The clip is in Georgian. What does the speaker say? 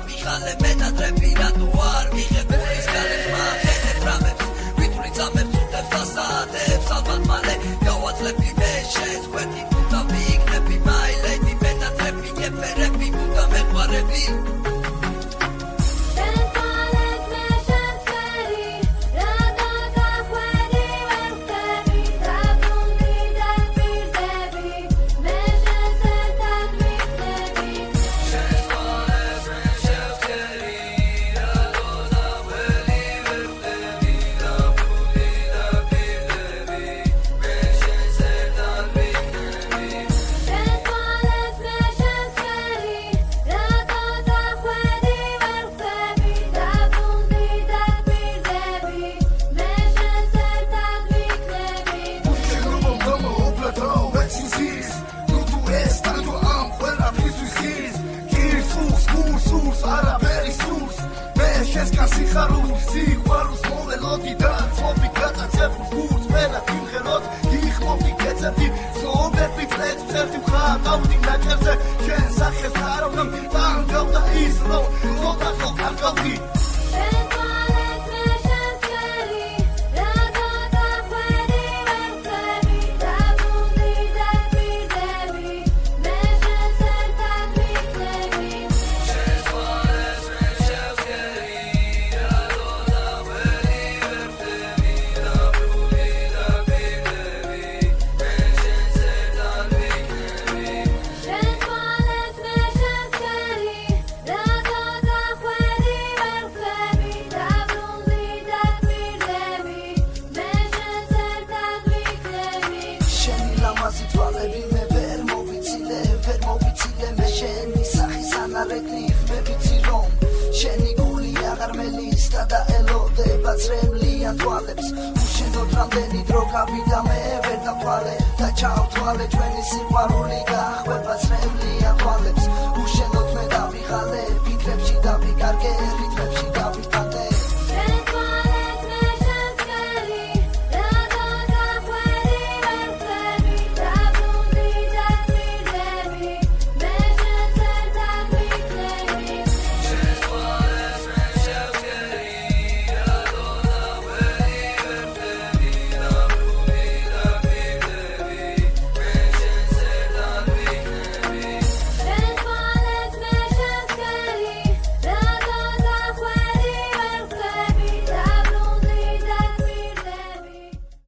მიხალე მენატრები რატო არ მიღებ ურის გალებს მახედებ რამებს ვითვლი წამებს უტებს და საათებს ალბათ მალე გავაძლები მე შენს გვერდით უნდა მიიქნები my lady მენატრები ეფერები უნდა მეყვარები სიყვარულს მოველოდი და ცნობი გაწაცებულს გულს მელა იმღეროთ იხმობდი კეცებდი ზომები წლებს წერთი მხატავდი ნაჭერზე შენ სახეს არავნამ ტანგავდა ის რომ ხოდა ხო კარგავდი და ელოდება წრემლიან თვალებს უშენოდ რამდენი დრო გავიდა მე ვერ დავთვალე და ჩავთვალე ჩვენი სიყვარული გაახვევა წრემლიან